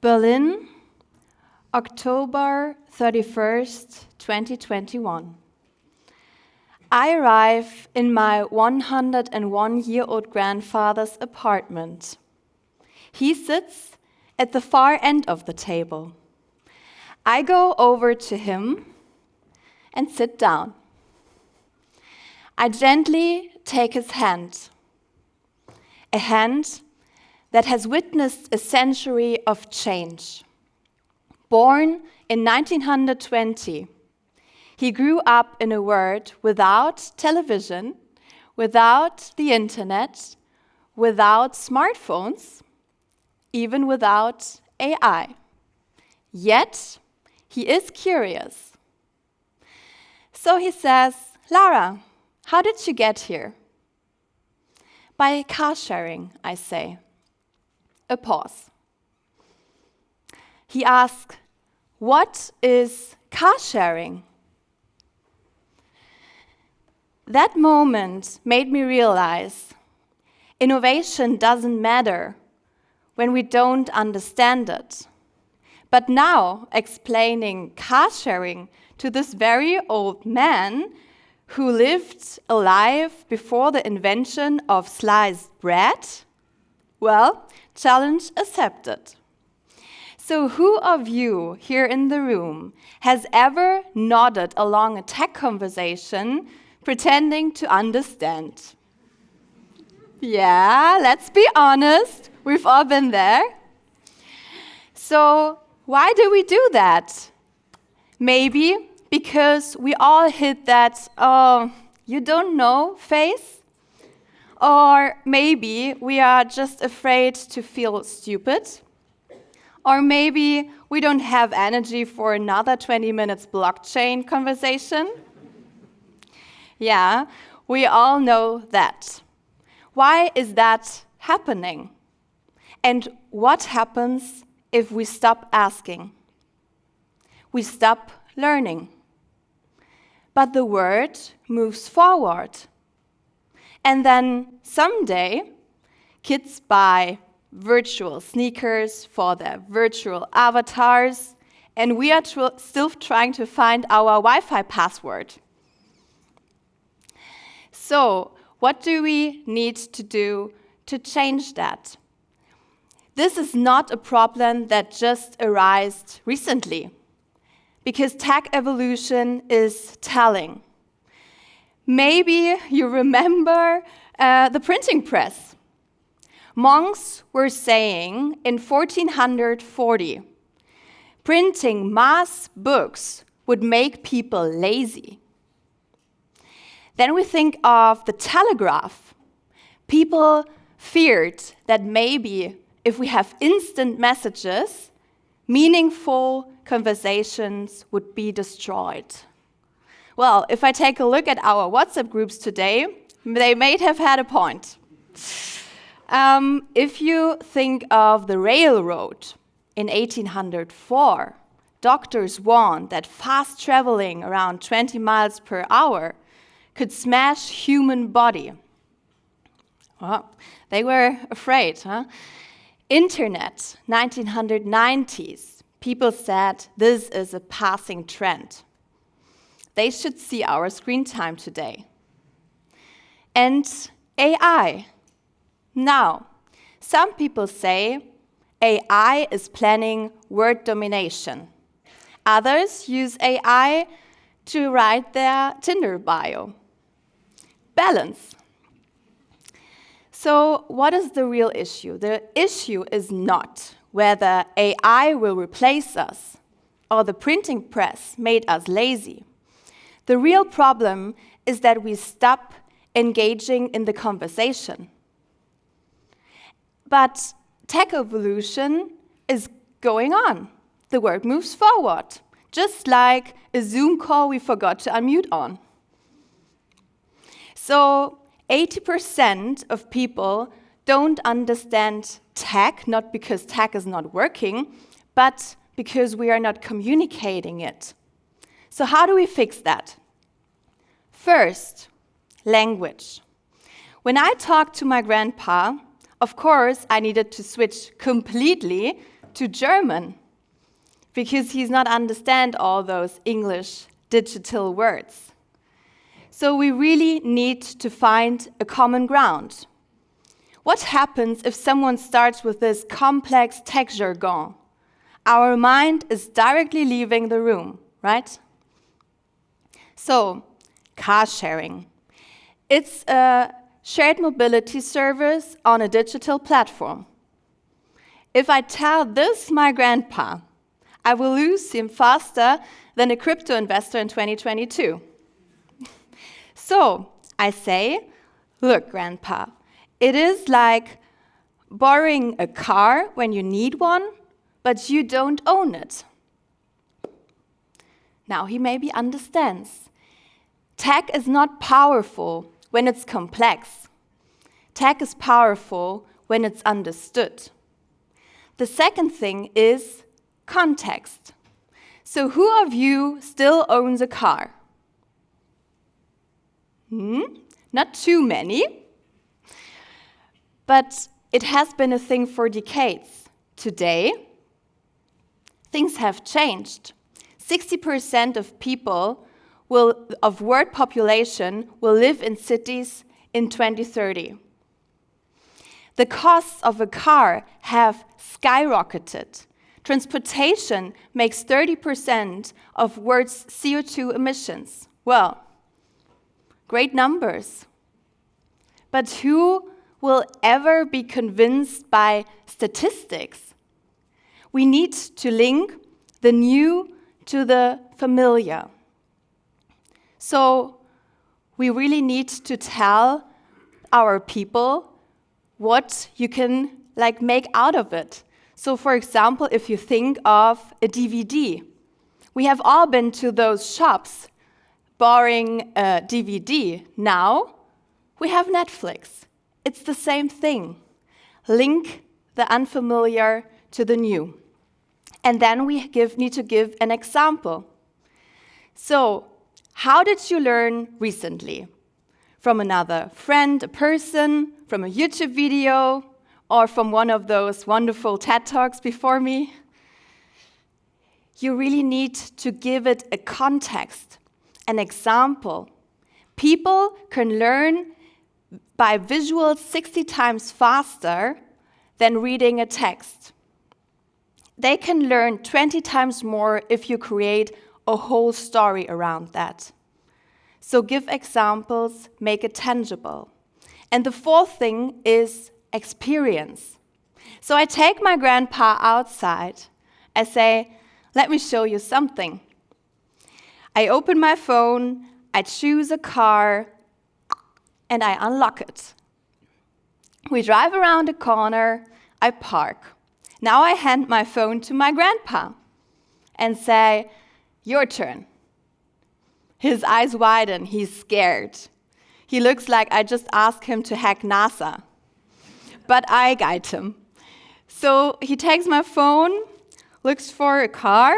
Berlin, October 31st, 2021. I arrive in my 101-year-old grandfather's apartment. He sits at the far end of the table. I go over to him and sit down. I gently take his hand, a hand that has witnessed a century of change. Born in 1920, he grew up in a world without television, without the internet, without smartphones, even without AI. Yet, he is curious. So he says, "Lara, how did you get here?" "By car sharing," I say. A pause. He asks, "What is car sharing?" That moment made me realize innovation doesn't matter when we don't understand it. But now, explaining car sharing to this very old man who lived a life before the invention of sliced bread, well, challenge accepted. So who of you here in the room has ever nodded along a tech conversation pretending to understand? Yeah, let's be honest, we've all been there. So why do we do that? Maybe because we all hit that, "oh, you don't know" phase. Or maybe we are just afraid to feel stupid. Or maybe we don't have energy for another 20 minutes blockchain conversation. Yeah, we all know that. Why is that happening? And what happens if we stop asking? We stop learning. But the world moves forward. And then someday, kids buy virtual sneakers for their virtual avatars, and we are still trying to find our Wi-Fi password. So, what do we need to do to change that? This is not a problem that just arose recently, because tech evolution is telling. Maybe you remember the printing press. Monks were saying in 1440, printing mass books would make people lazy. Then we think of the telegraph. People feared that maybe if we have instant messages, meaningful conversations would be destroyed. Well, if I take a look at our WhatsApp groups today, they may have had a point. If you think of the railroad in 1804, doctors warned that fast traveling around 20 miles per hour could smash human body. Well, they were afraid, huh? Internet, 1990s, people said this is a passing trend. They should see our screen time today. And AI. Now, some people say AI is planning word domination. Others use AI to write their Tinder bio. Balance. So, what is the real issue? The issue is not whether AI will replace us or the printing press made us lazy. The real problem is that we stop engaging in the conversation. But tech evolution is going on. The world moves forward, just like a Zoom call we forgot to unmute on. So 80% of people don't understand tech, not because tech is not working, but because we are not communicating it. So how do we fix that? First, language. When I talked to my grandpa, of course, I needed to switch completely to German because he's not understand all those English digital words. So we really need to find a common ground. What happens if someone starts with this complex tech jargon? Our mind is directly leaving the room, right? So, car sharing. It's a shared mobility service on a digital platform. If I tell this my grandpa, I will lose him faster than a crypto investor in 2022. So, I say, look, grandpa, it is like borrowing a car when you need one, but you don't own it. Now he maybe understands. Tech is not powerful when it's complex. Tech is powerful when it's understood. The second thing is context. So who of you still owns a car? Not too many. But it has been a thing for decades. Today, things have changed. 60% of people of world population will live in cities in 2030. The costs of a car have skyrocketed. Transportation makes 30% of world's CO2 emissions. Well, great numbers. But who will ever be convinced by statistics? We need to link the new to the familiar. So we really need to tell our people what you can make out of it. So for example, if you think of a DVD, we have all been to those shops borrowing a DVD. Now we have Netflix. It's the same thing. Link the unfamiliar to the new. And then we need to give an example. So, how did you learn recently? From another friend, a person, from a YouTube video, or from one of those wonderful TED Talks before me? You really need to give it a context, an example. People can learn by visuals 60 times faster than reading a text. They can learn 20 times more if you create a whole story around that. So give examples, make it tangible. And the fourth thing is experience. So I take my grandpa outside. I say, let me show you something. I open my phone, I choose a car, and I unlock it. We drive around a corner, I park. Now I hand my phone to my grandpa and say, your turn. His eyes widen, he's scared. He looks like I just asked him to hack NASA. But I guide him. So he takes my phone, looks for a car,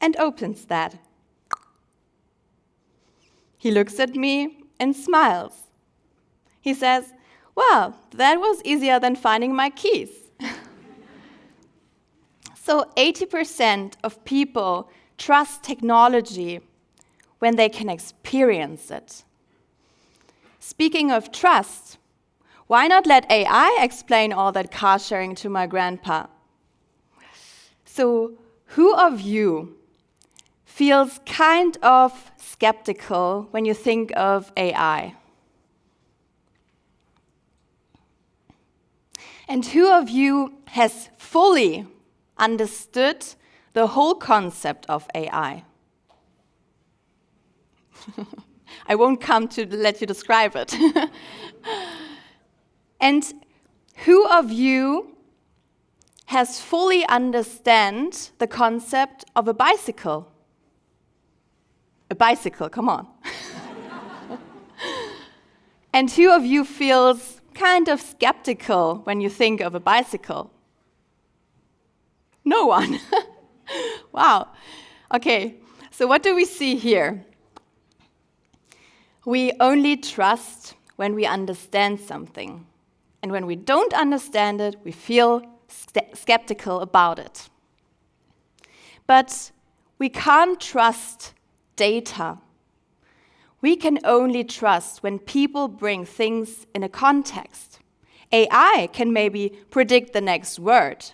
and opens that. He looks at me and smiles. He says, well, that was easier than finding my keys. So 80% of people trust technology when they can experience it. Speaking of trust, why not let AI explain all that car sharing to my grandpa? So who of you feels kind of skeptical when you think of AI? And who of you has fully understood the whole concept of AI? I won't come to let you describe it. And who of you has fully understand the concept of a bicycle? A bicycle, come on. And who of you feels kind of skeptical when you think of a bicycle? No one. Wow. Okay, so what do we see here? We only trust when we understand something. And when we don't understand it, we feel skeptical about it. But we can't trust data. We can only trust when people bring things in a context. AI can maybe predict the next word.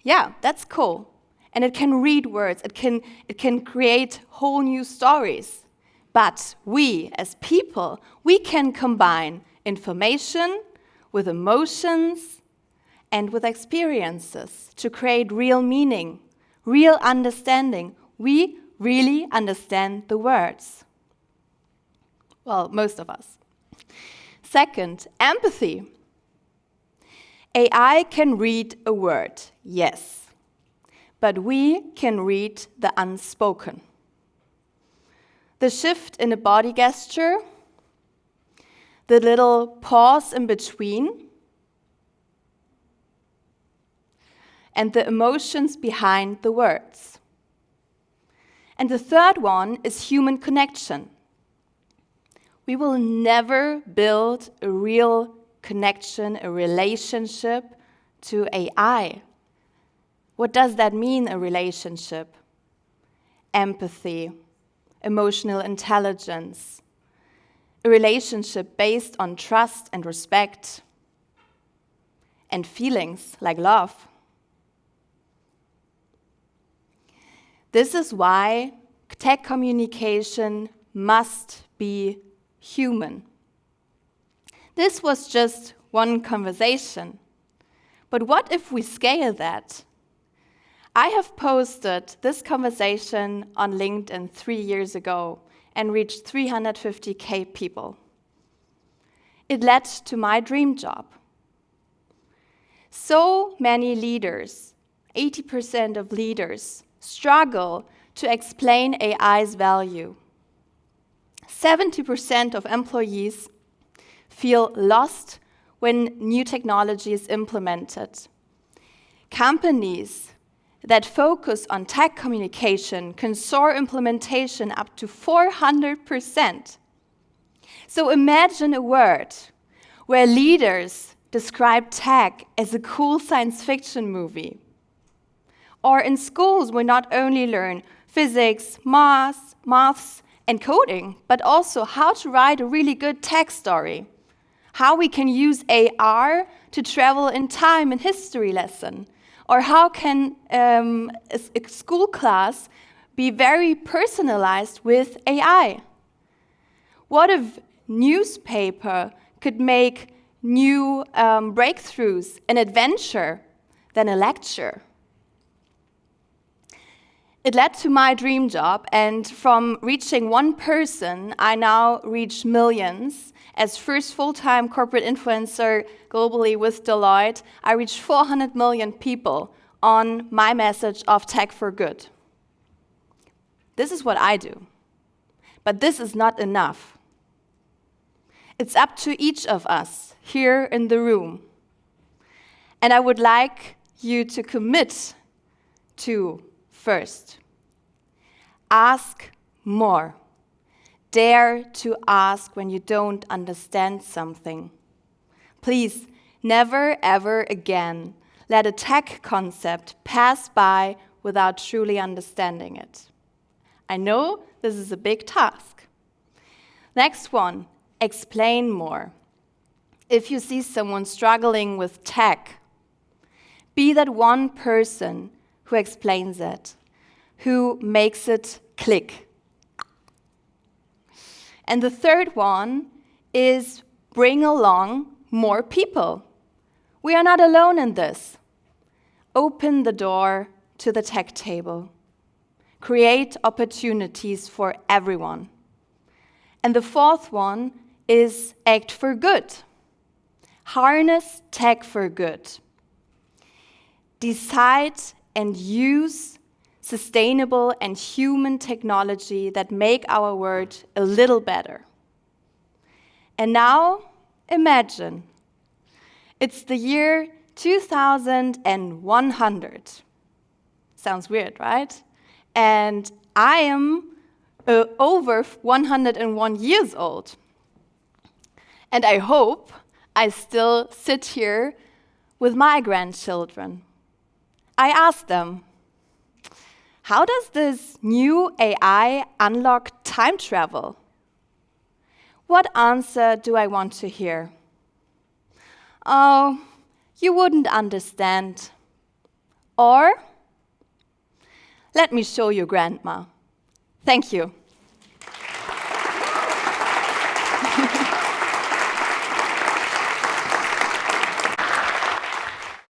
Yeah, that's cool. And it can read words, it can create whole new stories. But we, as people, we can combine information with emotions and with experiences to create real meaning, real understanding. We really understand the words. Well, most of us. Second, empathy. AI can read a word, yes, but we can read the unspoken. The shift in a body gesture, the little pause in between, and the emotions behind the words. And the third one is human connection. We will never build a real connection, a relationship to AI. What does that mean, a relationship? Empathy, emotional intelligence, a relationship based on trust and respect, and feelings like love. This is why tech communication must be human. This was just one conversation. But what if we scale that? I have posted this conversation on LinkedIn 3 years ago and reached 350,000 people. It led to my dream job. So many leaders, 80% of leaders, struggle to explain AI's value. 70% of employees feel lost when new technology is implemented. Companies that focus on tech communication can soar implementation up to 400%. So imagine a world where leaders describe tech as a cool science fiction movie. Or in schools, we not only learn physics, maths, and coding, but also how to write a really good tech story. How we can use AR to travel in time in history lesson. Or how can a school class be very personalized with AI? What if newspaper could make new breakthroughs, an adventure, than a lecture? It led to my dream job, and from reaching one person, I now reach millions. As first full-time corporate influencer globally with Deloitte, I reached 400 million people on my message of tech for good. This is what I do. But this is not enough. It's up to each of us here in the room. And I would like you to commit to, first, ask more. Dare to ask when you don't understand something. Please, never ever again let a tech concept pass by without truly understanding it. I know this is a big task. Next one, explain more. If you see someone struggling with tech, be that one person who explains it, who makes it click. And the third one is bring along more people. We are not alone in this. Open the door to the tech table. Create opportunities for everyone. And the fourth one is act for good. Harness tech for good. Decide and use sustainable and human technology that make our world a little better. And now, imagine, it's the year 2100. Sounds weird, right? And I am over 101 years old. And I hope I still sit here with my grandchildren. I asked them, how does this new AI unlock time travel? What answer do I want to hear? Oh, you wouldn't understand. Or, let me show you, Grandma. Thank you.